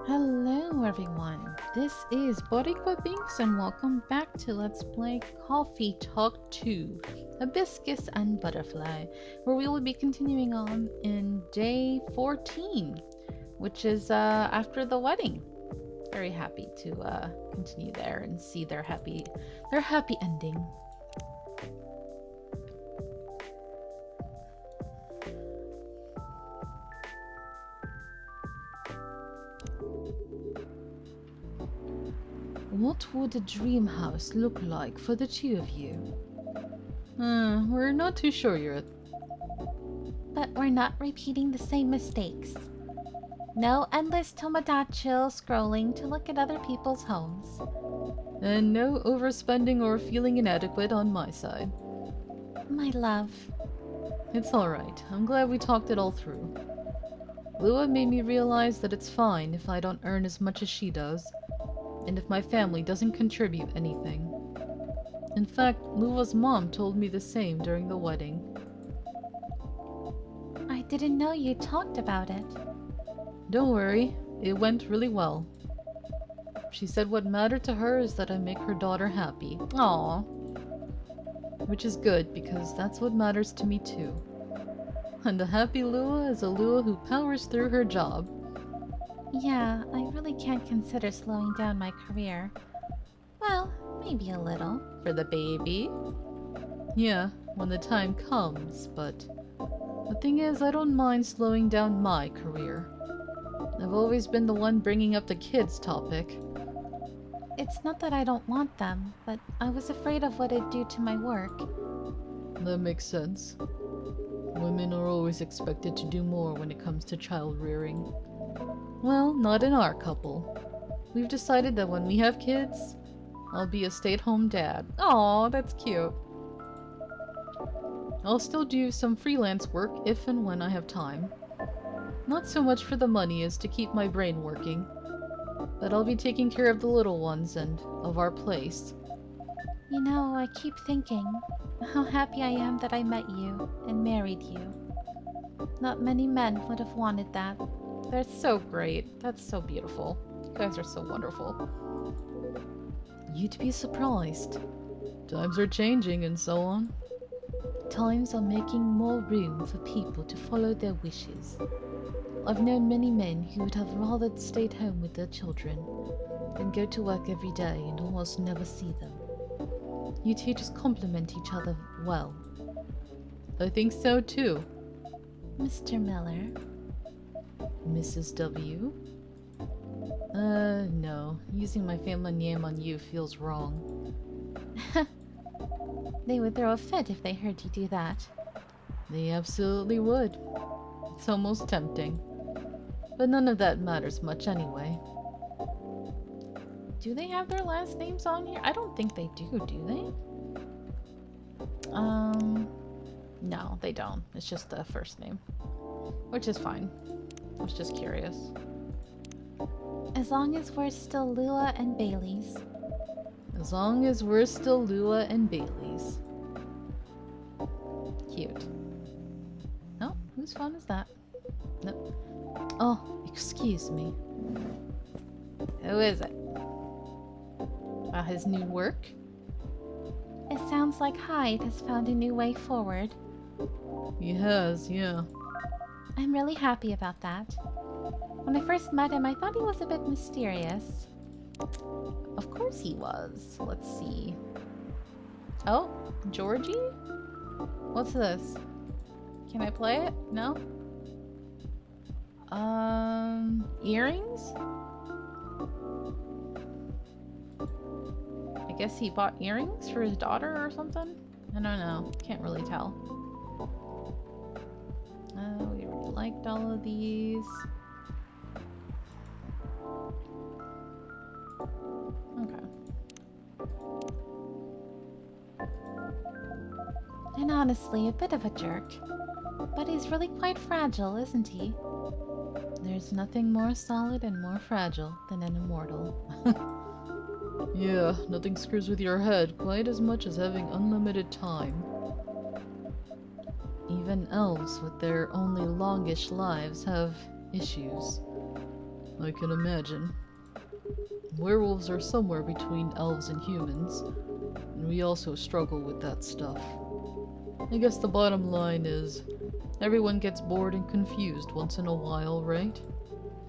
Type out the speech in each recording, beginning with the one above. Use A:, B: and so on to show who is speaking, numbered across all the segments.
A: Hello everyone, this is Boricua Binks and welcome back to Let's Play Coffee Talk 2, Hibiscus and Butterfly, where we will be continuing on in day 14, which is after the wedding. Very happy to continue there and see their happy ending. What would a dream house look like for the two of you? We're not too sure yet.
B: But we're not repeating the same mistakes. No endless Tomodachi scrolling to look at other people's homes.
A: And no overspending or feeling inadequate on my side.
B: My love.
A: It's alright. I'm glad we talked it all through. Lua made me realize that it's fine if I don't earn as much as she does, and if my family doesn't contribute anything. In fact, Lua's mom told me the same during the wedding.
B: I didn't know you talked about it.
A: Don't worry, it went really well. She said what mattered to her is that I make her daughter happy. Aww. Which is good, because that's what matters to me too. And a happy Lua is a Lua who powers through her job.
B: Yeah, I really can't consider slowing down my career. Well, maybe a little.
A: For the baby? Yeah, when the time comes, but the thing is, I don't mind slowing down my career. I've always been the one bringing up the kids topic.
B: It's not that I don't want them, but I was afraid of what it'd do to my work.
A: That makes sense. Women are always expected to do more when it comes to child rearing. Well, not in our couple. We've decided that when we have kids, I'll be a stay-at-home dad. Aw, that's cute. I'll still do some freelance work if and when I have time. Not so much for the money as to keep my brain working. But I'll be taking care of the little ones and of our place.
B: You know, I keep thinking how happy I am that I met you and married you. Not many men would have wanted that.
A: They're so great. That's so beautiful. You guys are so wonderful. You'd be surprised. Times are changing and so on. Times are making more room for people to follow their wishes. I've known many men who would have rather stayed home with their children than go to work every day and almost never see them. You two just complement each other well. I think so too.
B: Mr. Miller.
A: Mrs. W? No. Using my family name on you feels wrong.
B: They would throw a fit if they heard you do that.
A: They absolutely would. It's almost tempting. But none of that matters much anyway. Do they have their last names on here? I don't think they do they? No, they don't. It's just the first name. Which is fine. I was just curious.
B: As long as we're still Lua and Bailey's.
A: As long as we're still Lua and Bailey's. Cute. Oh, whose phone is that? No. Oh, excuse me. Who is it? About his new work?
B: It sounds like Hyde has found a new way forward.
A: He has, yeah.
B: I'm really happy about that. When I first met him, I thought he was a bit mysterious.
A: Of course he was. Let's see. Oh, Georgie? What's this? Can I play it? No? Earrings? I guess he bought earrings for his daughter or something? I don't know. Can't really tell. We already liked all of these. Okay.
B: And honestly, a bit of a jerk. But he's really quite fragile, isn't he?
A: There's nothing more solid and more fragile than an immortal. Yeah, nothing screws with your head quite as much as having unlimited time. Even elves with their only longish lives have issues. I can imagine. Werewolves are somewhere between elves and humans, and we also struggle with that stuff. I guess the bottom line is, everyone gets bored and confused once in a while, right?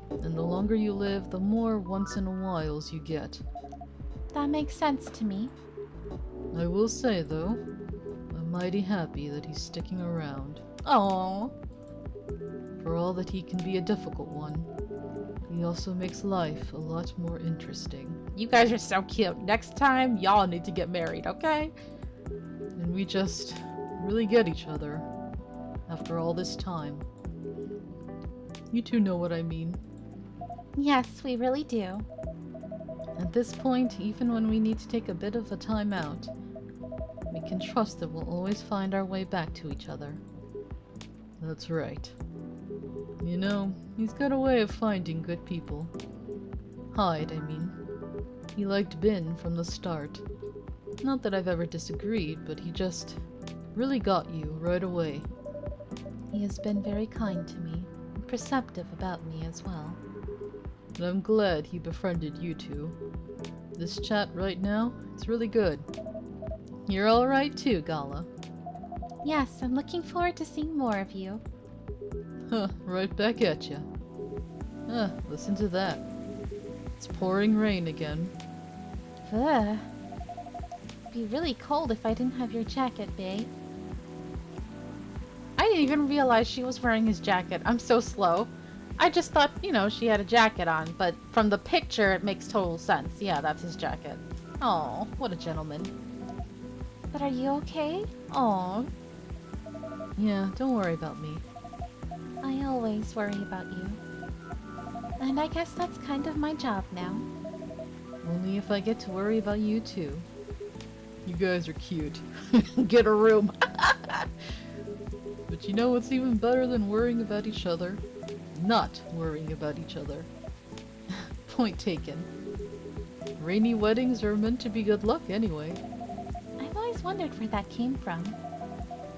A: And the longer you live, the more once in a whiles you get.
B: That makes sense to me.
A: I will say, though, I'm mighty happy that he's sticking around.
B: Oh,
A: For all that he can be a difficult one, he also makes life a lot more interesting.
B: you guys are so cute. Next time, y'all need to get married, okay?
A: And we just really get each other after all this time. You two know what I mean.
B: Yes, we really do.
A: At this point, even when we need to take a bit of a time out, we can trust that we'll always find our way back to each other. That's right. You know, he's got a way of finding good people. Hyde, I mean. He liked Bin from the start. Not that I've ever disagreed, but he just really got you right away.
B: He has been very kind to me, and perceptive about me as well.
A: And I'm glad he befriended you two. This chat right now, it's really good. You're alright too, Gala.
B: Yes, I'm looking forward to seeing more of you.
A: Huh, right back at ya. Listen to that. It's pouring rain again.
B: Ugh. It'd be really cold if I didn't have your jacket, babe. I didn't even realize she was wearing his jacket. I'm so slow. I just thought, she had a jacket on, but from the picture it makes total sense. Yeah, that's his jacket. Oh, what a gentleman. But are you okay? Oh,
A: Yeah, don't worry about me.
B: I always worry about you. And I guess that's kind of my job now.
A: Only if I get to worry about you too. You guys are cute. Get a room. But you know what's even better than worrying about each other? Not worrying about each other. Point taken. Rainy weddings are meant to be good luck anyway.
B: I've always wondered where that came from.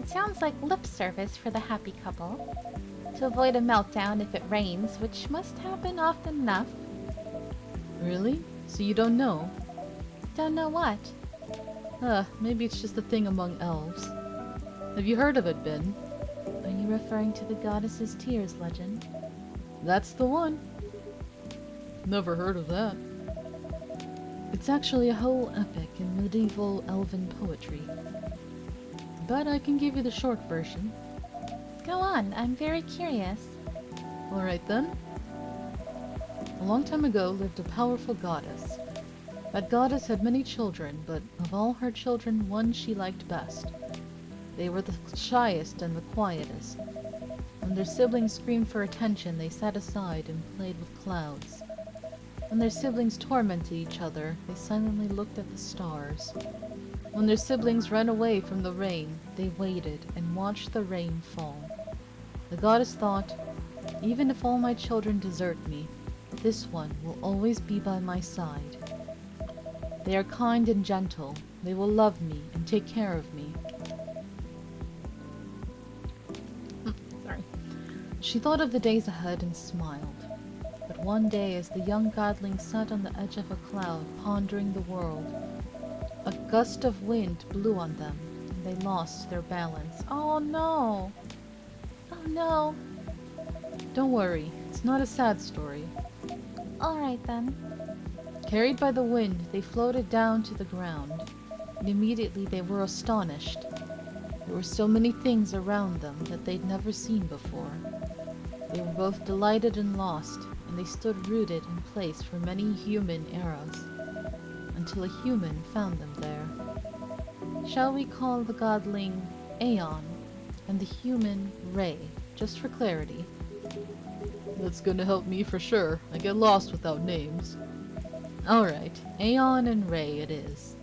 B: It sounds like lip service for the happy couple. To avoid a meltdown if it rains, which must happen often enough.
A: Really? So you don't know?
B: Don't know what.
A: Maybe it's just a thing among elves. Have you heard of it, Ben?
B: Are you referring to the goddess's tears legend?
A: That's the one. Never heard of that. It's actually a whole epic in medieval elven poetry. But I can give you the short version.
B: Go on, I'm very curious.
A: Alright then. A long time ago lived a powerful goddess. That goddess had many children, but of all her children, one she liked best. They were the shyest and the quietest. When their siblings screamed for attention, they sat aside and played with clouds. When their siblings tormented each other, they silently looked at the stars. When their siblings ran away from the rain, they waited and watched the rain fall. The goddess thought, even if all my children desert me, this one will always be by my side. They are kind and gentle. They will love me and take care of me. Sorry. She thought of the days ahead and smiled. But one day, as the young godling sat on the edge of a cloud pondering the world, a gust of wind blew on them, and they lost their balance. Oh no!
B: Oh no.
A: Don't worry, it's not a sad story.
B: Alright then.
A: Carried by the wind, they floated down to the ground, and immediately they were astonished. There were so many things around them that they'd never seen before. They were both delighted and lost, and they stood rooted in place for many human eras, until a human found them there. Shall we call the godling Aeon, and the human Ray, just for clarity? That's gonna help me for sure. I get lost without names. Alright, Aeon and Ray it is.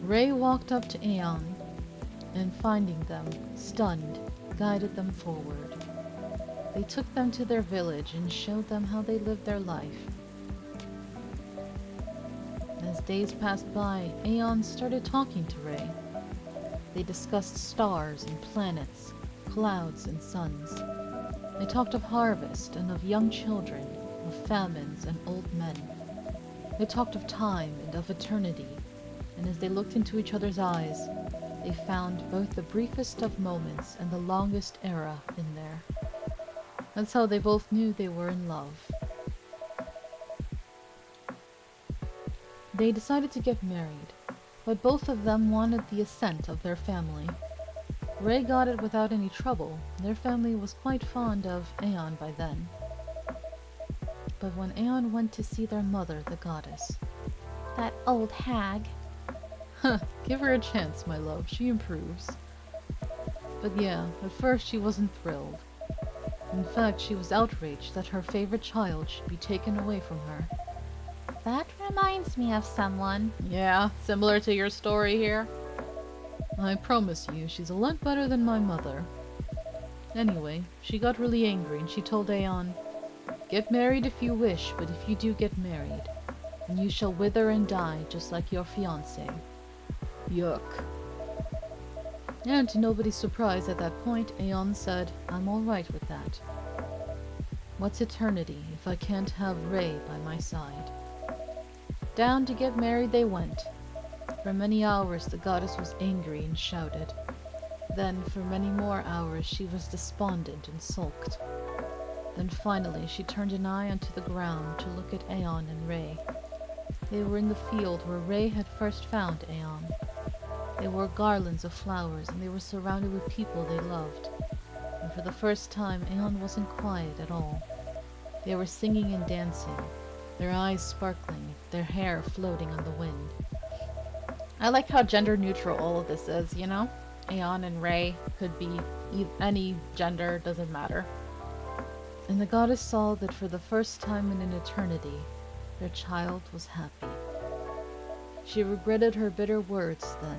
A: Ray walked up to Aeon, and finding them, stunned, guided them forward. They took them to their village and showed them how they lived their life. As days passed by, Aeon started talking to Ray. They discussed stars and planets, clouds and suns. They talked of harvest and of young children, of famines and old men. They talked of time and of eternity, and as they looked into each other's eyes, they found both the briefest of moments and the longest era in there. That's how they both knew they were in love. They decided to get married, but both of them wanted the assent of their family. Ray got it without any trouble. Their family was quite fond of Aeon by then. But when Aeon went to see their mother, the goddess...
B: That old hag.
A: Huh, give her a chance, my love. She improves. But yeah, at first she wasn't thrilled. In fact, she was outraged that her favorite child should be taken away from her.
B: That reminds me of someone.
A: Yeah, similar to your story here. I promise you, she's a lot better than my mother. Anyway, she got really angry and she told Aeon, "Get married if you wish, but if you do get married, then you shall wither and die just like your fiancé." Yuck. And to nobody's surprise at that point, Aeon said, "I'm alright with that. What's eternity if I can't have Ray by my side?" Down to get married they went. For many hours the goddess was angry and shouted. Then for many more hours she was despondent and sulked. Then finally she turned an eye onto the ground to look at Aeon and Ray. They were in the field where Ray had first found Aeon. They wore garlands of flowers and they were surrounded with people they loved. And for the first time Aeon wasn't quiet at all. They were singing and dancing, their eyes sparkling, their hair floating on the wind. I like how gender neutral all of this is, you know? Aeon and Ray could be any gender, doesn't matter. And the goddess saw that for the first time in an eternity, their child was happy. She regretted her bitter words then.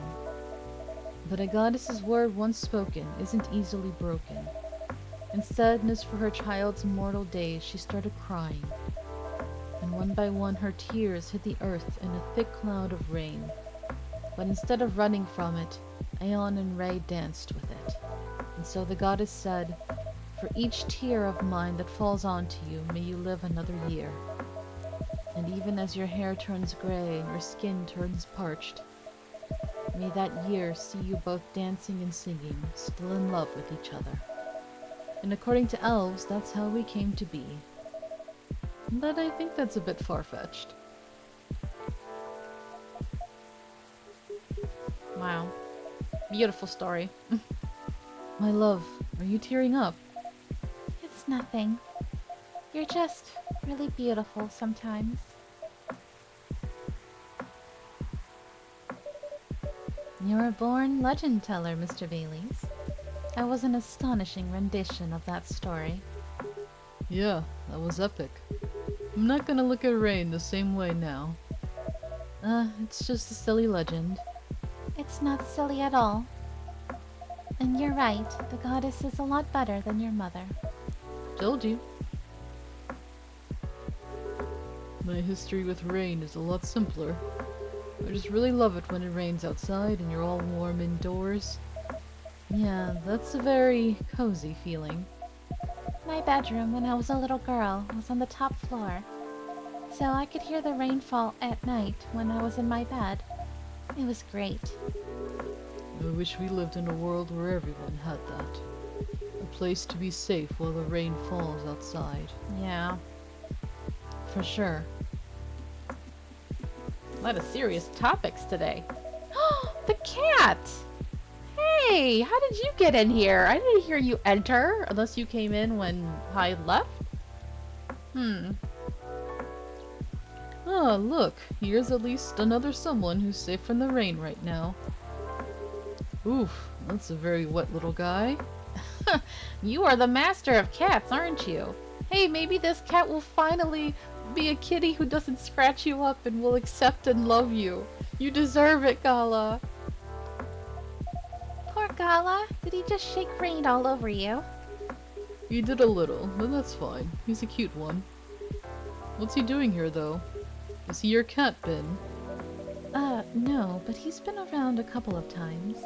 A: But a goddess's word once spoken isn't easily broken. In sadness for her child's immortal days, she started crying. And one by one her tears hit the earth in a thick cloud of rain. But instead of running from it, Aeon and Ray danced with it. And so the goddess said, "For each tear of mine that falls onto you, may you live another year. And even as your hair turns gray and your skin turns parched, may that year see you both dancing and singing, still in love with each other." And according to elves, that's how we came to be. But I think that's a bit far-fetched.
B: Wow. Beautiful story.
A: My love, are you tearing up?
B: It's nothing. You're just really beautiful sometimes.
A: You're a born legend teller, Mr. Baileys. That was an astonishing rendition of that story. Yeah, that was epic. I'm not gonna look at rain the same way now. It's just a silly legend.
B: It's not silly at all. And you're right, the goddess is a lot better than your mother.
A: Told you. My history with rain is a lot simpler. I just really love it when it rains outside and you're all warm indoors. Yeah, that's a very cozy feeling.
B: My bedroom when I was a little girl was on the top floor, so I could hear the rainfall at night when I was in my bed. It was great.
A: I wish we lived in a world where everyone had that. A place to be safe while the rain falls outside.
B: Yeah.
A: For sure.
B: A lot of serious topics today. The cat! Hey, how did you get in here? I didn't hear you enter, unless you came in when Hyde left.
A: Ah, look, here's at least another someone who's safe from the rain right now. Oof, that's a very wet little guy.
B: You are the master of cats, aren't you? Hey, maybe this cat will finally be a kitty who doesn't scratch you up and will accept and love you. You deserve it, Gala. Poor Gala. Did he just shake rain all over you?
A: He did a little, but that's fine. He's a cute one. What's he doing here, though? Is he your cat, Ben?
B: No, but he's been around a couple of times.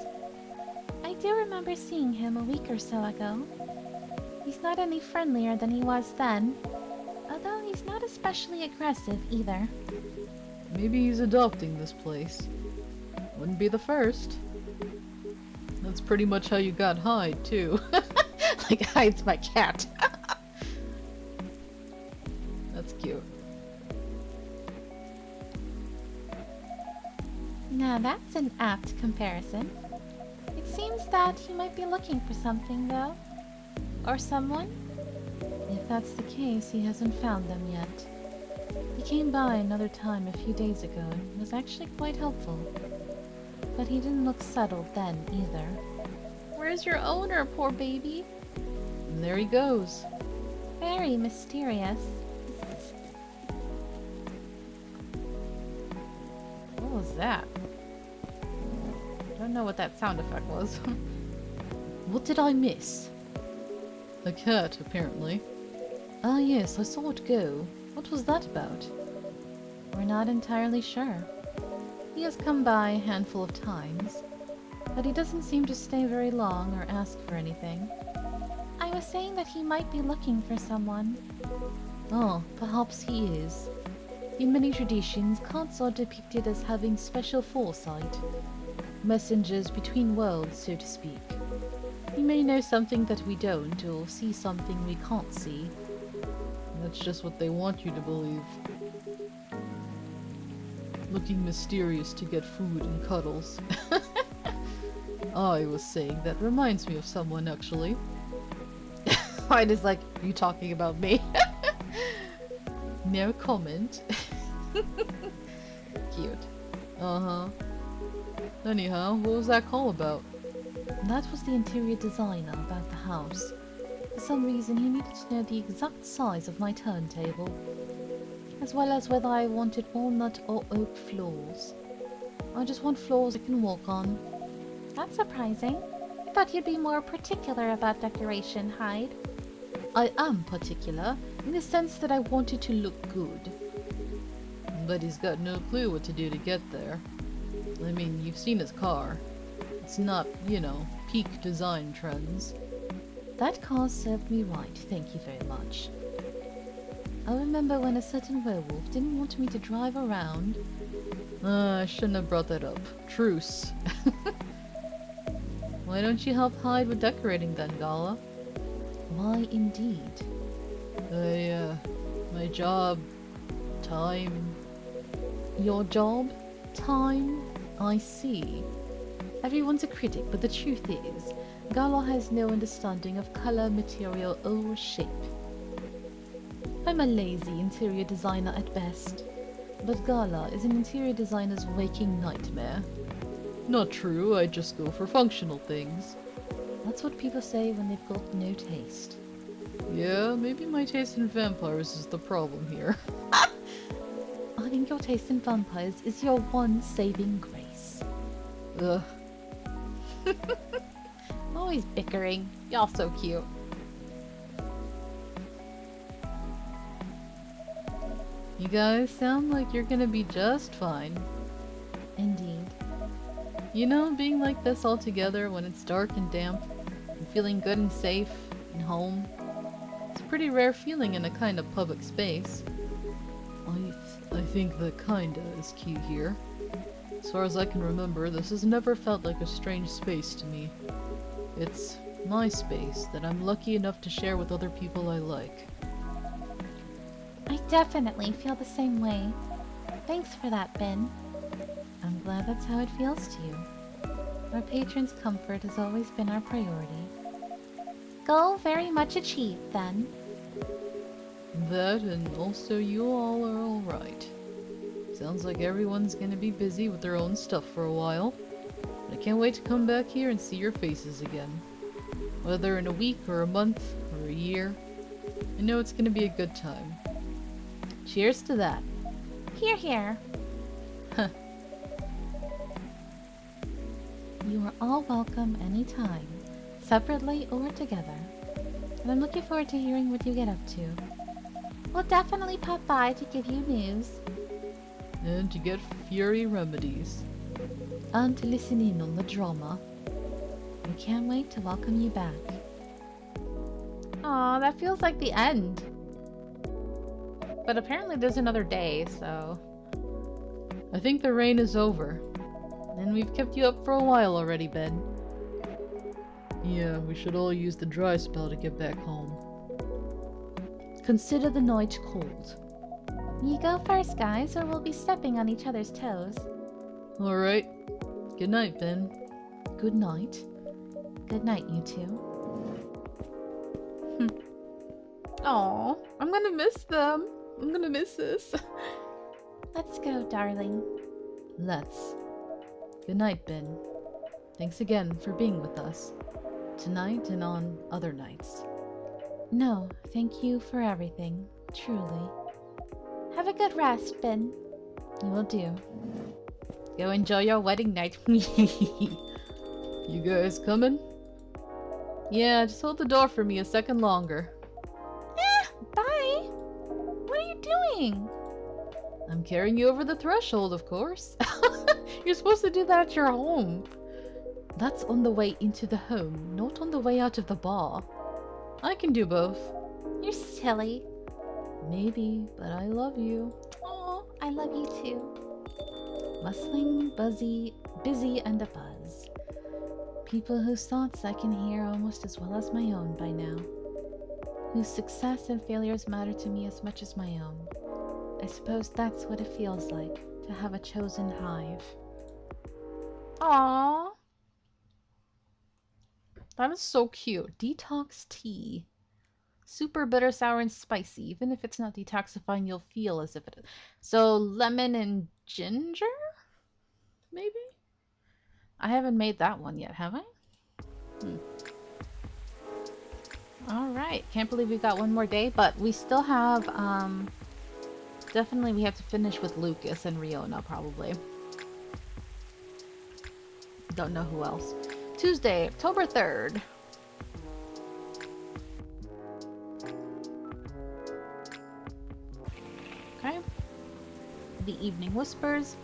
B: I do remember seeing him a week or so ago. He's not any friendlier than he was then. Although he's not especially aggressive either.
A: Maybe he's adopting this place. Wouldn't be the first. That's pretty much how you got Hyde, too.
B: Like Hyde's my cat.
A: That's cute.
B: Now that's an apt comparison. It seems that he might be looking for something, though. Or someone. If that's the case, he hasn't found them yet. He came by another time a few days ago and was actually quite helpful. But he didn't look settled then, either.
A: Where's your owner, poor baby? And there he goes.
B: Very mysterious.
A: What was that? I don't know what that sound effect was. What did I miss? A cat, apparently. Ah yes, I saw it go. What was that about?
B: We're not entirely sure. He has come by a handful of times, but he doesn't seem to stay very long or ask for anything. I was saying that he might be looking for someone.
A: Oh, perhaps he is. In many traditions, cats are depicted as having special foresight. Messengers between worlds, so to speak. He may know something that we don't, or see something we can't see. That's just what they want you to believe. Looking mysterious to get food and cuddles. I was saying, that reminds me of someone, actually. Hyde is like, are you talking about me? No comment. Cute. Uh-huh. Anyhow, what was that call about? That was the interior designer about the house. For some reason, he needed to know the exact size of my turntable, as well as whether I wanted walnut or oak floors. I just want floors I can walk on.
B: That's surprising. I thought you'd be more particular about decoration, Hyde.
A: I am particular, in the sense that I want it to look good. But he's got no clue what to do to get there. I mean, you've seen his car. It's not, you know, peak design trends. That car served me right, thank you very much. I remember when a certain werewolf didn't want me to drive around. I shouldn't have brought that up. Truce. Why don't you help Hyde with decorating then, Gala? Why, indeed. My job... time... Your job? Time? I see. Everyone's a critic, but the truth is, Gala has no understanding of color, material, or shape. I'm a lazy interior designer at best, but Gala is an interior designer's waking nightmare. Not true, I just go for functional things. That's what people say when they've got no taste. Yeah, maybe my taste in vampires is the problem here. I think your taste in vampires is your one saving grace. Ugh.
B: Always bickering. Y'all so cute.
A: You guys sound like you're gonna be just fine. Indeed. You know, being like this all together when it's dark and damp, and feeling good and safe, and home, it's a pretty rare feeling in a kind of public space. I think the kinda is key here. As far as I can remember, this has never felt like a strange space to me. It's my space that I'm lucky enough to share with other people I like.
B: I definitely feel the same way. Thanks for that, Ben.
A: I'm glad that's how it feels to you. Our patrons' comfort has always been our priority.
B: Goal very much achieved, then.
A: That, and also you all are alright. Sounds like everyone's gonna be busy with their own stuff for a while. I can't wait to come back here and see your faces again. Whether in a week or a month or a year. I know it's gonna be a good time. Cheers to that.
B: Hear, hear.
A: Huh.
B: You are all welcome anytime, separately or together. And I'm looking forward to hearing what you get up to. We'll definitely pop by to give you news.
A: And to get Fury remedies. And to listen in on the drama. We can't wait to welcome you back.
B: Aw, that feels like the end. But apparently there's another day, so...
A: I think the rain is over. And we've kept you up for a while already, Ben. Yeah, we should all use the dry spell to get back home. Consider the night cold.
B: You go first, guys, or we'll be stepping on each other's toes.
A: Alright. Good night, Ben. Good night.
B: Good night, you two. Aw, I'm gonna miss them. I'm gonna miss this. Let's go, darling.
A: Let's. Good night, Ben. Thanks again for being with us. Tonight and on other nights.
B: No, thank you for everything. Truly. Have a good rest, Ben.
A: You will do.
B: Go enjoy your wedding night.
A: You guys coming? Yeah, just hold the door for me a second longer.
B: Bye. What are you doing?
A: I'm carrying you over the threshold, of course.
B: You're supposed to do that at your home.
A: That's on the way into the home, not on the way out of the bar. I can do both.
B: You're silly.
A: Maybe, but I love you.
B: Oh, I love you too.
A: Bustling, busy and abuzz. People whose thoughts I can hear almost as well as my own by now. Whose success and failures matter to me as much as my own. I suppose that's what it feels like, to have a chosen hive.
B: Aww.
A: That is so cute. Detox tea. Super bitter, sour, and spicy. Even if it's not detoxifying, you'll feel as if it is. So, lemon and ginger? Maybe? I haven't made that one yet, have I?
B: Alright, can't believe we got one more day, but we still have, definitely we have to finish with Lucas and Riona, probably.
A: Don't know who else. Tuesday, October 3rd.
B: Okay. The Evening Whispers.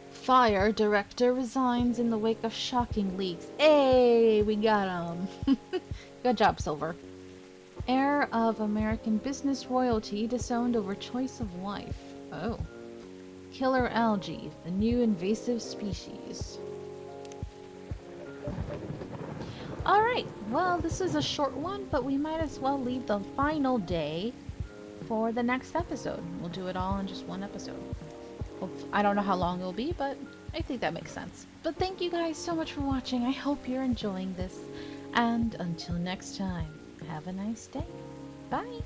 A: Fire director resigns in the wake of shocking leaks. Hey, we got him.
B: Good job, Silver.
A: Heir of American business royalty disowned over choice of wife. Oh. Killer algae, a new invasive species. Alright, well, this is a short one, but we might as well leave the final day for the next episode. We'll do it all in just one episode. I don't know how long it'll be, but I think that makes sense. But thank you guys so much for watching. I hope you're enjoying this. And until next time, have a nice day. Bye!